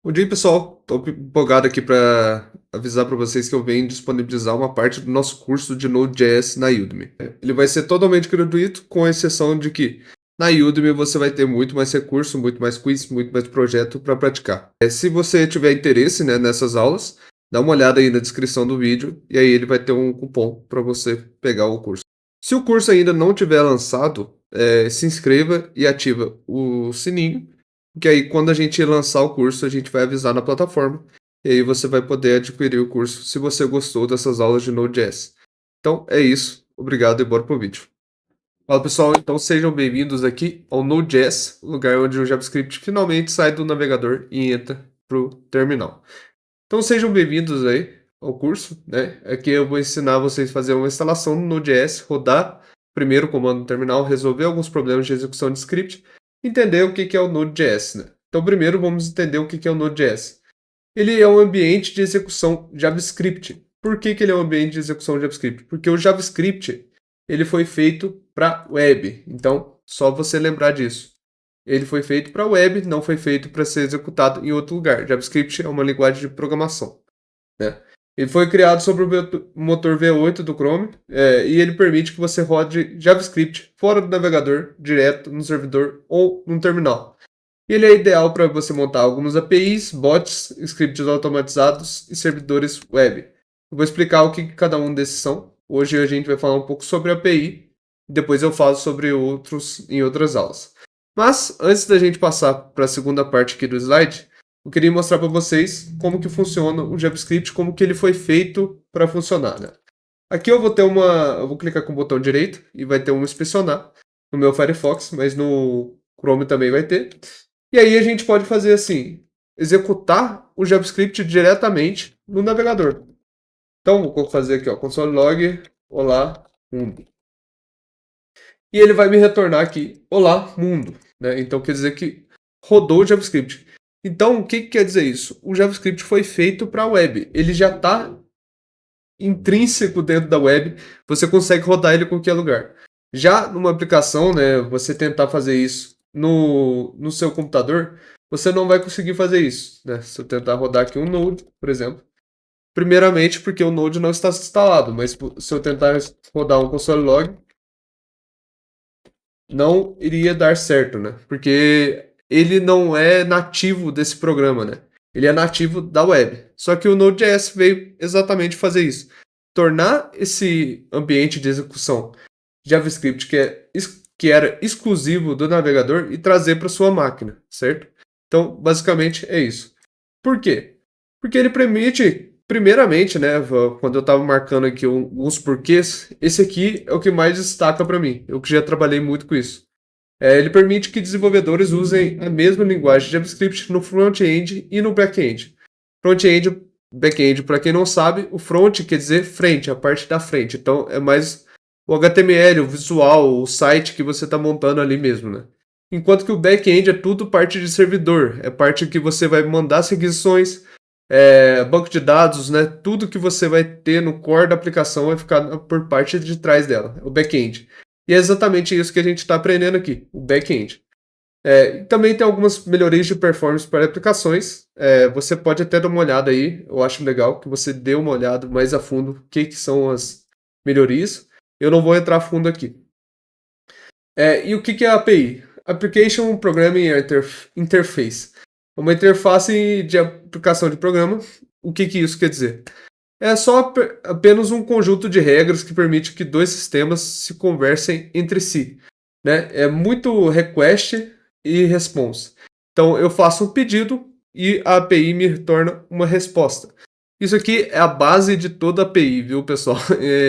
Bom dia, pessoal. Estou empolgado aqui para avisar para vocês que eu venho disponibilizar uma parte do nosso curso de Node.js na Udemy. Ele vai ser totalmente gratuito, com exceção de que na Udemy você vai ter muito mais recurso, muito mais quiz, muito mais projeto para praticar. Se você tiver interesse, né, nessas aulas, dá uma olhada aí na descrição do vídeo e aí ele vai ter um cupom para você pegar o curso. Se o curso ainda não tiver lançado, se inscreva e ativa o sininho, que aí quando a gente lançar o curso, a gente vai avisar na plataforma. E aí você vai poder adquirir o curso se você gostou dessas aulas de Node.js. Então é isso. Obrigado e bora pro vídeo. Fala pessoal, então sejam bem-vindos aqui ao Node.js, o lugar onde o JavaScript finalmente sai do navegador e entra pro terminal. Então sejam bem-vindos aí ao curso, né? Aqui eu vou ensinar vocês a fazer uma instalação no Node.js, rodar primeiro o comando no terminal, resolver alguns problemas de execução de script, entender o que é o Node.js, né? Então primeiro vamos entender o que é o Node.js. Ele é um ambiente de execução JavaScript. Por que ele é um ambiente de execução JavaScript? Porque o JavaScript ele foi feito para web. Então, só você lembrar disso. Ele foi feito para web, não foi feito para ser executado em outro lugar. JavaScript é uma linguagem de programação, né? Ele foi criado sobre o motor V8 do Chrome, e ele permite que você rode JavaScript fora do navegador, direto no servidor ou no terminal. Ele é ideal para você montar algumas APIs, bots, scripts automatizados e servidores web. Eu vou explicar o que cada um desses são. Hoje a gente vai falar um pouco sobre API, depois eu falo sobre outros em outras aulas. Mas antes da gente passar para a segunda parte aqui do slide, eu queria mostrar para vocês como que funciona o JavaScript, como que ele foi feito para funcionar, né? Aqui eu vou clicar com o botão direito e vai ter um inspecionar no meu Firefox, mas no Chrome também vai ter. E aí a gente pode fazer assim, executar o JavaScript diretamente no navegador. Então vou fazer aqui, ó, console log, olá mundo. E ele vai me retornar aqui, olá mundo, né? Então quer dizer que rodou o JavaScript. Então o que quer dizer isso? O JavaScript foi feito para a web. Ele já está intrínseco dentro da web. Você consegue rodar ele em qualquer lugar. Já numa aplicação, né, você tentar fazer isso no seu computador, você não vai conseguir fazer isso, né? Se eu tentar rodar aqui um Node, por exemplo, primeiramente porque o Node não está instalado, mas se eu tentar rodar um console log, não iria dar certo, né? Porque ele não é nativo desse programa, né? Ele é nativo da web. Só que o Node.js veio exatamente fazer isso. Tornar esse ambiente de execução JavaScript que era exclusivo do navegador e trazer para sua máquina, certo? Então, basicamente é isso. Por quê? Porque ele permite, primeiramente, né, quando eu estava marcando aqui uns porquês, esse aqui é o que mais destaca para mim. Eu que já trabalhei muito com isso. Ele permite que desenvolvedores usem a mesma linguagem de JavaScript no front-end e no back-end. Front-end, back-end, para quem não sabe, o front quer dizer frente, a parte da frente. Então é mais o HTML, o visual, o site que você está montando ali mesmo, né? Enquanto que o back-end é tudo parte de servidor, é parte que você vai mandar as requisições, banco de dados, né? Tudo que você vai ter no core da aplicação vai ficar por parte de trás dela, o back-end. E é exatamente isso que a gente está aprendendo aqui, o back-end. E também tem algumas melhorias de performance para aplicações. Você pode até dar uma olhada aí, eu acho legal que você dê uma olhada mais a fundo o que são as melhorias. Eu não vou entrar a fundo aqui. E o que é a API? Application Programming Interface. É uma interface de aplicação de programa. O que isso quer dizer? É só apenas um conjunto de regras que permite que dois sistemas se conversem entre si, né? É muito request e response. Então eu faço um pedido e a API me retorna uma resposta. Isso aqui é a base de toda a API, viu, pessoal?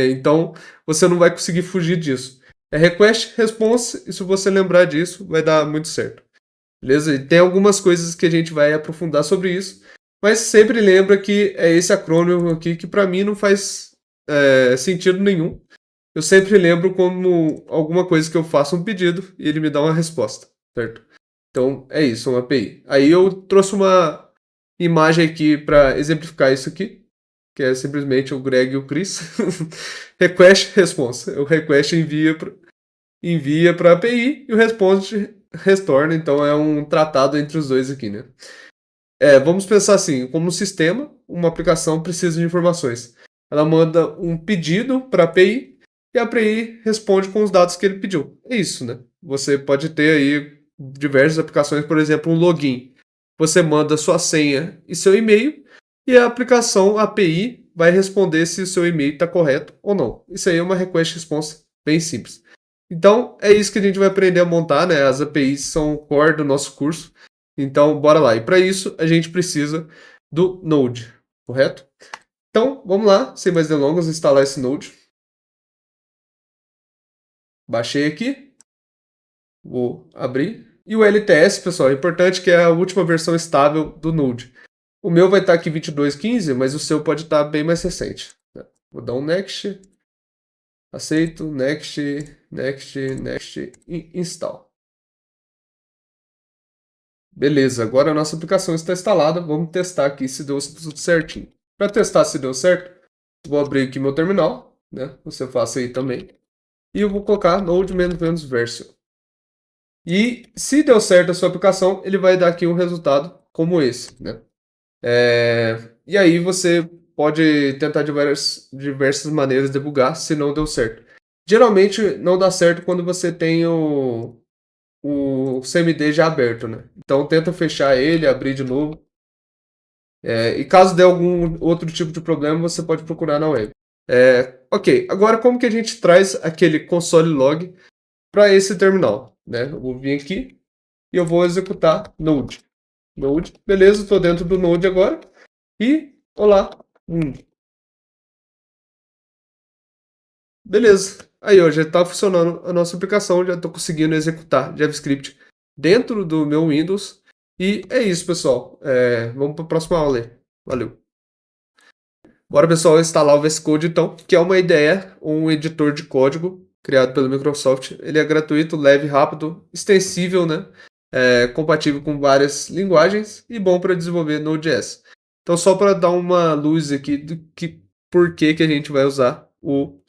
Então você não vai conseguir fugir disso. É request, response, e se você lembrar disso, vai dar muito certo. Beleza? E tem algumas coisas que a gente vai aprofundar sobre isso, mas sempre lembra que é esse acrônimo aqui que para mim não faz sentido nenhum. Eu sempre lembro como alguma coisa que eu faço um pedido e ele me dá uma resposta, certo? Então é isso, uma API. Aí eu trouxe uma imagem aqui para exemplificar isso aqui, que é simplesmente o Greg e o Chris. Request, response. O request envia para a API e o response retorna. Então é um tratado entre os dois aqui, né? Vamos pensar assim, como um sistema, uma aplicação precisa de informações. Ela manda um pedido para a API e a API responde com os dados que ele pediu. É isso, né? Você pode ter aí diversas aplicações, por exemplo, um login. Você manda sua senha e seu e-mail e a aplicação, a API, vai responder se o seu e-mail está correto ou não. Isso aí é uma request response bem simples. Então, é isso que a gente vai aprender a montar, né? As APIs são o core do nosso curso. Então, bora lá. E para isso, a gente precisa do Node, correto? Então, vamos lá, sem mais delongas, instalar esse Node. Baixei aqui, vou abrir. E o LTS, pessoal, é importante que é a última versão estável do Node. O meu vai estar aqui 22.15, mas o seu pode estar bem mais recente. Vou dar um Next, aceito, Next, Next, Next e Install. Beleza, agora a nossa aplicação está instalada. Vamos testar aqui se deu tudo certinho. Para testar se deu certo, vou abrir aqui meu terminal, né? Você faça aí também. E eu vou colocar node-version. E se deu certo a sua aplicação, ele vai dar aqui um resultado como esse, né? E aí você pode tentar diversas maneiras de debugar se não deu certo. Geralmente não dá certo quando você tem o CMD já aberto, né? Então tenta fechar ele, abrir de novo. E caso dê algum outro tipo de problema, você pode procurar na web. Ok, agora como que a gente traz aquele console log para esse terminal? Né? Eu vou vir aqui e eu vou executar Node. Node, beleza, estou dentro do Node agora. E, olá, beleza. Aí, ó, já está funcionando a nossa aplicação, já estou conseguindo executar JavaScript dentro do meu Windows. E é isso, pessoal. Vamos para a próxima aula aí. Valeu. Bora, pessoal, instalar o VS Code, então, que é uma ideia, um editor de código criado pela Microsoft. Ele é gratuito, leve, rápido, extensível, né? Compatível com várias linguagens e bom para desenvolver Node.js. Então, só para dar uma luz aqui do que por que a gente vai usar o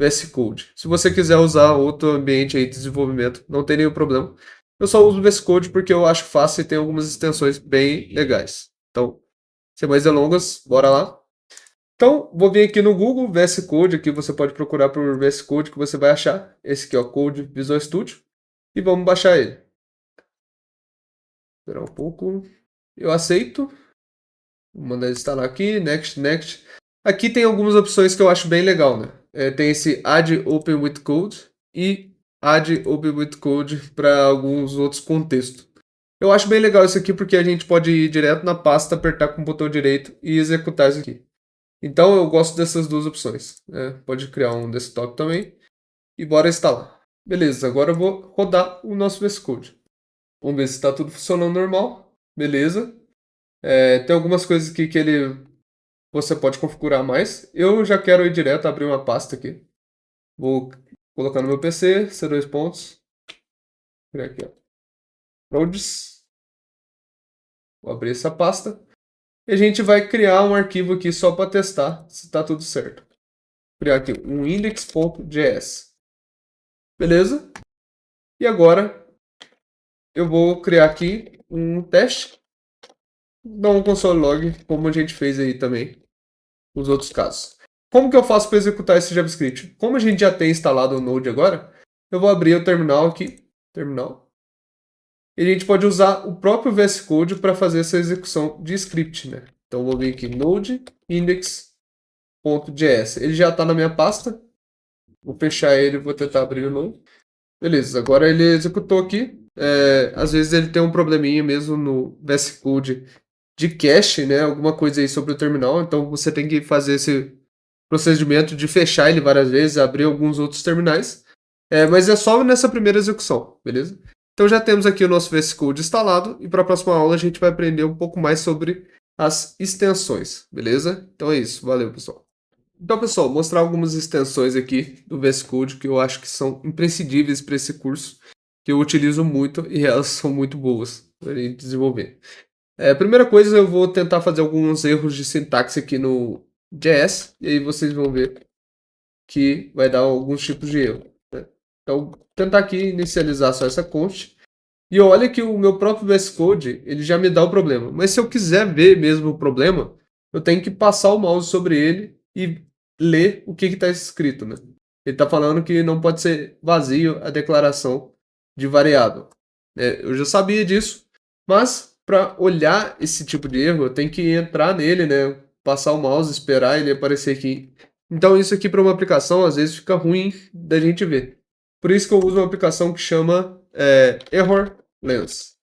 VS Code. Se você quiser usar outro ambiente aí de desenvolvimento, não tem nenhum problema. Eu só uso o VS Code porque eu acho fácil e tem algumas extensões bem legais. Então, sem mais delongas, bora lá. Então, vou vir aqui no Google, VS Code, aqui você pode procurar por VS Code que você vai achar. Esse aqui é o Code Visual Studio. E vamos baixar ele. Esperar um pouco. Eu aceito. Vou mandar ele instalar aqui. Next, next. Aqui tem algumas opções que eu acho bem legal, né? Tem esse Add Open with Code e Add Open with Code para alguns outros contextos. Eu acho bem legal isso aqui porque a gente pode ir direto na pasta, apertar com o botão direito e executar isso aqui. Então eu gosto dessas duas opções. Pode criar um desktop também. E bora instalar. Beleza, agora eu vou rodar o nosso VS Code. Vamos ver se está tudo funcionando normal. Beleza. Tem algumas coisas aqui que você pode configurar mais. Eu já quero ir direto abrir uma pasta aqui. Vou colocar no meu PC, C2 pontos. Criar aqui, ó. Roads. Vou abrir essa pasta. E a gente vai criar um arquivo aqui só para testar se está tudo certo. Vou criar aqui um index.js. Beleza? E agora eu vou criar aqui um teste. Dar um console log, como a gente fez aí também nos outros casos. Como que eu faço para executar esse JavaScript? Como a gente já tem instalado o Node agora, eu vou abrir o terminal aqui. Terminal. E a gente pode usar o próprio VS Code para fazer essa execução de script, né? Então eu vou vir aqui node index.js. Ele já está na minha pasta. Vou fechar ele e vou tentar abrir de novo. Beleza, agora ele executou aqui. Às vezes ele tem um probleminha mesmo no VS Code de cache, né? Alguma coisa aí sobre o terminal. Então você tem que fazer esse procedimento de fechar ele várias vezes, abrir alguns outros terminais. Mas é só nessa primeira execução, beleza? Então já temos aqui o nosso VS Code instalado e para a próxima aula a gente vai aprender um pouco mais sobre as extensões, beleza? Então é isso, valeu pessoal. Então pessoal, mostrar algumas extensões aqui do VS Code que eu acho que são imprescindíveis para esse curso, que eu utilizo muito e elas são muito boas para gente desenvolver. Primeira coisa, eu vou tentar fazer alguns erros de sintaxe aqui no JS, e aí vocês vão ver que vai dar alguns tipos de erro, né? Então, tentar aqui inicializar só essa const. E olha que o meu próprio VS Code, ele já me dá o problema. Mas se eu quiser ver mesmo o problema, eu tenho que passar o mouse sobre ele e ler o que está escrito, né? Ele está falando que não pode ser vazio a declaração de variável. Eu já sabia disso, mas para olhar esse tipo de erro, eu tenho que entrar nele, né? Passar o mouse, esperar ele aparecer aqui. Então isso aqui para uma aplicação às vezes fica ruim da gente ver. Por isso que eu uso uma aplicação que chama Error Lens.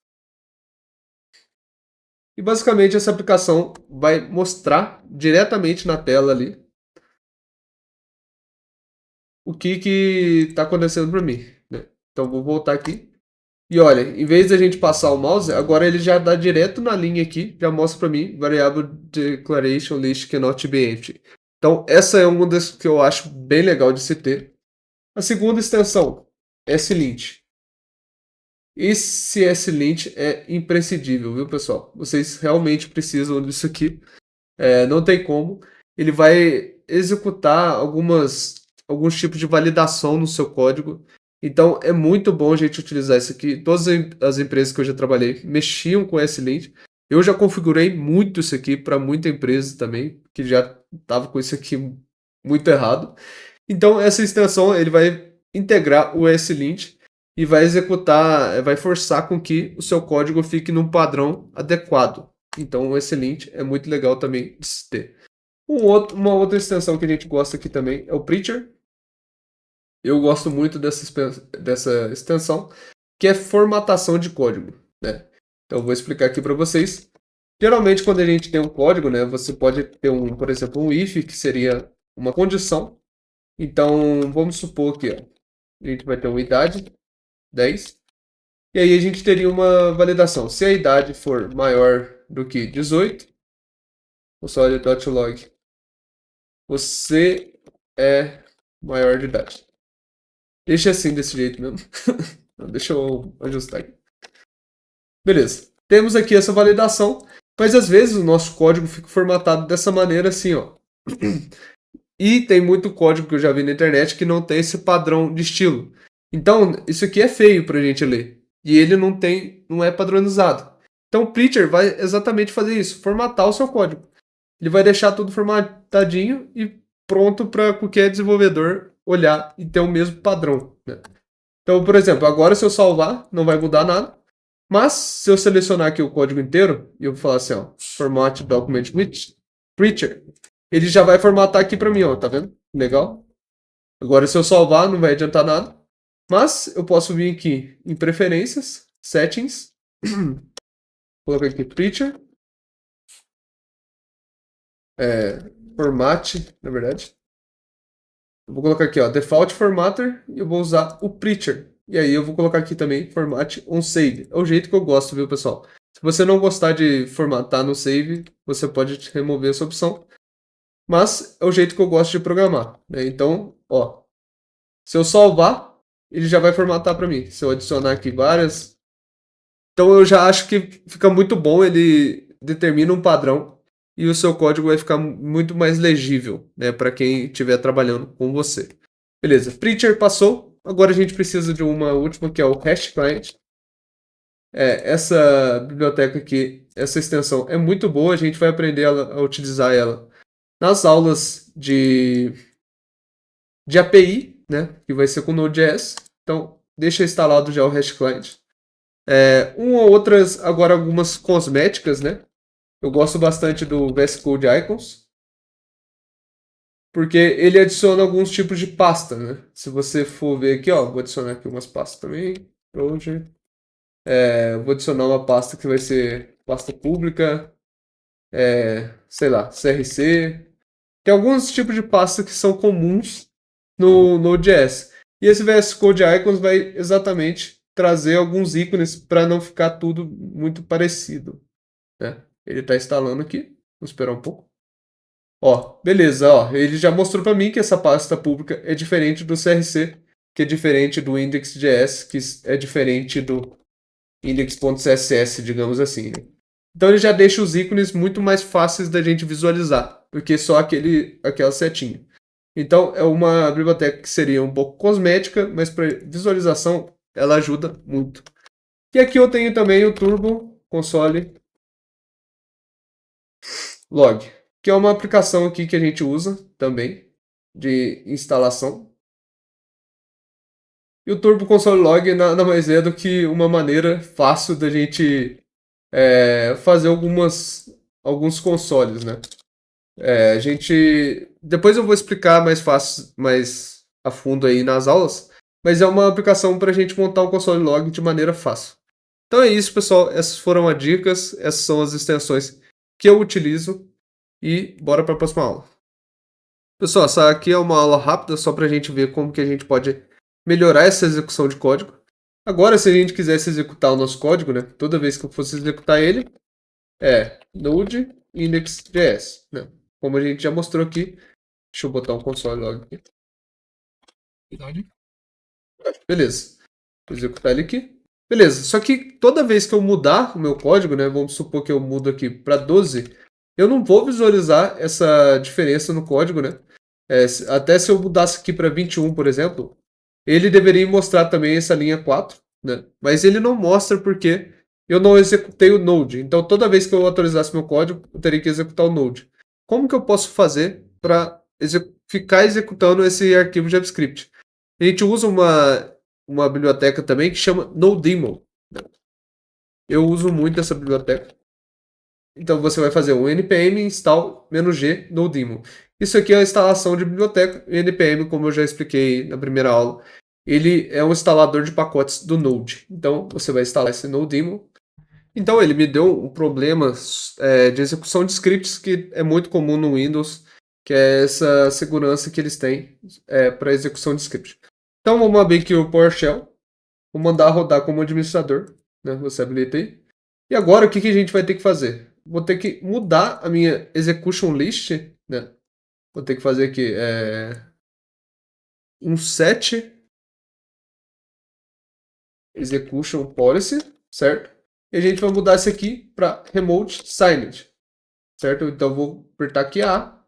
E basicamente essa aplicação vai mostrar diretamente na tela ali o que está acontecendo para mim, né? Então vou voltar aqui. E olha, em vez de a gente passar o mouse, agora ele já dá direto na linha aqui, já mostra para mim, variable declaration list cannot be empty. Então essa é uma das que eu acho bem legal de se ter. A segunda extensão, slint. Esse S-Lint é imprescindível, viu, pessoal? Vocês realmente precisam disso aqui. Não tem como. Ele vai executar alguns tipos de validação no seu código. Então é muito bom a gente utilizar isso aqui. Todas as empresas que eu já trabalhei mexiam com S-Lint. Eu já configurei muito isso aqui para muita empresa também, que já estava com isso aqui muito errado. Então essa extensão ele vai integrar o S-Lint e vai executar, vai forçar com que o seu código fique num padrão adequado. Então, o S-Lint é muito legal também de se ter. Uma outra extensão que a gente gosta aqui também é o Preacher. Eu gosto muito dessa extensão, que é formatação de código, né? Então, eu vou explicar aqui para vocês. Geralmente, quando a gente tem um código, né, você pode ter por exemplo, um if, que seria uma condição. Então, vamos supor que a gente vai ter uma idade, 10. E aí a gente teria uma validação. Se a idade for maior do que 18, o solid.log, você é maior de idade. Deixa assim, desse jeito mesmo. Deixa eu ajustar aqui. Beleza. Temos aqui essa validação, mas às vezes o nosso código fica formatado dessa maneira assim, ó. E tem muito código que eu já vi na internet que não tem esse padrão de estilo. Então, isso aqui é feio pra gente ler. E ele não é padronizado. Então, o Preacher vai exatamente fazer isso, formatar o seu código. Ele vai deixar tudo formatadinho e pronto para qualquer desenvolvedor olhar e ter o mesmo padrão, né? Então, por exemplo, agora se eu salvar, não vai mudar nada. Mas se eu selecionar aqui o código inteiro e eu falar assim, ó, format document with Preacher, ele já vai formatar aqui para mim, ó, tá vendo? Legal. Agora se eu salvar, não vai adiantar nada. Mas eu posso vir aqui em preferências, settings, colocar aqui Preacher, format, na verdade. Eu vou colocar aqui, ó, default formatter e eu vou usar o Preacher. E aí eu vou colocar aqui também format on save. É o jeito que eu gosto, viu, pessoal? Se você não gostar de formatar no save, você pode remover essa opção. Mas é o jeito que eu gosto de programar, né? Então, ó, se eu salvar, ele já vai formatar para mim. Se eu adicionar aqui várias. Então eu já acho que fica muito bom, ele determina um padrão e o seu código vai ficar muito mais legível, né, para quem estiver trabalhando com você. Beleza, Preacher passou. Agora a gente precisa de uma última que é o Hash Client. Essa biblioteca aqui, essa extensão é muito boa, a gente vai aprender a utilizar ela nas aulas de API, né, que vai ser com Node.js. Então, deixa instalado já o Hash Client. Uma ou outras, agora algumas cosméticas, né? Eu gosto bastante do VS Code Icons, porque ele adiciona alguns tipos de pasta, né? Se você for ver aqui, ó, vou adicionar aqui umas pastas também. Project. Vou adicionar uma pasta que vai ser pasta pública, sei lá, CRC. Tem alguns tipos de pasta que são comuns no Node.js. E esse VS Code Icons vai exatamente trazer alguns ícones para não ficar tudo muito parecido, né? Ele está instalando aqui. Vamos esperar um pouco. Ó, beleza, ó. Ele já mostrou para mim que essa pasta pública é diferente do CRC, que é diferente do index.js, que é diferente do index.css, digamos assim, né? Então ele já deixa os ícones muito mais fáceis da gente visualizar, porque só aquela setinha. Então é uma biblioteca que seria um pouco cosmética, mas para visualização ela ajuda muito. E aqui eu tenho também o Turbo Console Log, que é uma aplicação aqui que a gente usa também de instalação. E o Turbo Console Log nada mais é do que uma maneira fácil da gente fazer alguns consoles, né? A gente. Depois eu vou explicar mais fácil, mais a fundo aí nas aulas, mas é uma aplicação para a gente montar um console log de maneira fácil. Então é isso, pessoal. Essas foram as dicas, essas são as extensões que eu utilizo e bora para a próxima aula. Pessoal, essa aqui é uma aula rápida só para a gente ver como que a gente pode melhorar essa execução de código. Agora, se a gente quisesse executar o nosso código, né, toda vez que eu fosse executar ele, node index.js, né? Como a gente já mostrou aqui. Deixa eu botar um console log aqui. Beleza. Vou executar ele aqui. Beleza. Só que toda vez que eu mudar o meu código, né? Vamos supor que eu mudo aqui para 12, eu não vou visualizar essa diferença no código, né? Até se eu mudasse aqui para 21, por exemplo, ele deveria mostrar também essa linha 4, né? Mas ele não mostra porque eu não executei o Node. Então toda vez que eu atualizasse meu código, eu teria que executar o Node. Como que eu posso fazer para ficar executando esse arquivo JavaScript? A gente usa uma biblioteca também que chama NoDemo. Eu uso muito essa biblioteca. Então você vai fazer um npm install -g NoDemo. Isso aqui é a instalação de biblioteca. O npm, como eu já expliquei na primeira aula, ele é um instalador de pacotes do Node. Então você vai instalar esse NoDemo. Então ele me deu um problema de execução de scripts que é muito comum no Windows, que é essa segurança que eles têm para execução de script. Então vamos abrir aqui o PowerShell, vou mandar rodar como administrador, né? Você habilita aí. E agora o que a gente vai ter que fazer? Vou ter que mudar a minha execution list, né? Vou ter que fazer aqui um set execution policy, certo? E a gente vai mudar isso aqui para remote signed, certo? Então eu vou apertar aqui A.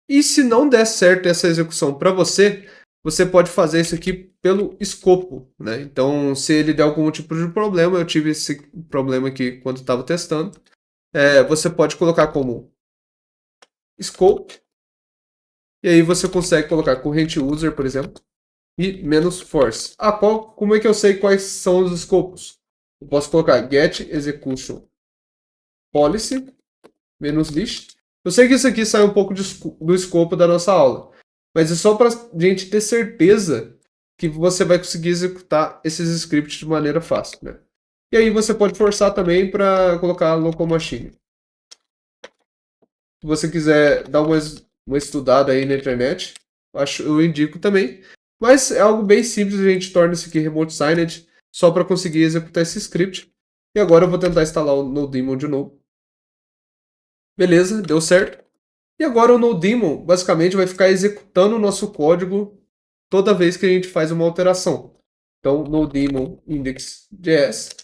E se não der certo essa execução para você, você pode fazer isso aqui pelo escopo, né? Então, se ele der algum tipo de problema, eu tive esse problema aqui quando estava testando, você pode colocar como scope, e aí você consegue colocar corrente user, por exemplo, e -force. Como é que eu sei quais são os escopos? Eu posso colocar get execution policy -list. Eu sei que isso aqui sai um pouco do escopo da nossa aula, mas é só para a gente ter certeza que você vai conseguir executar esses scripts de maneira fácil, né? E aí você pode forçar também para colocar local machine. Se você quiser dar uma estudada aí na internet, eu indico também. Mas é algo bem simples, a gente torna isso aqui remote signed só para conseguir executar esse script. E agora eu vou tentar instalar o NoDemon de novo. Beleza, deu certo. E agora o NoDemon basicamente vai ficar executando o nosso código toda vez que a gente faz uma alteração. Então, NoDemon index.js.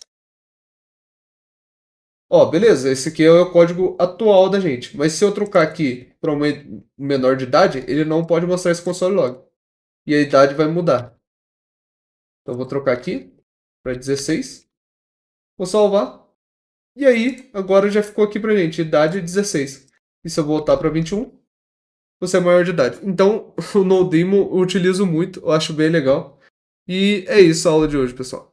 Ó, beleza, esse aqui é o código atual da gente. Mas se eu trocar aqui para um menor de idade, ele não pode mostrar esse console log. E a idade vai mudar. Então, eu vou trocar aqui para 16. Vou salvar. E aí, agora já ficou aqui pra gente, idade 16. E se eu voltar para 21, você é maior de idade. Então, o NoDemon eu utilizo muito, eu acho bem legal. E é isso a aula de hoje, pessoal.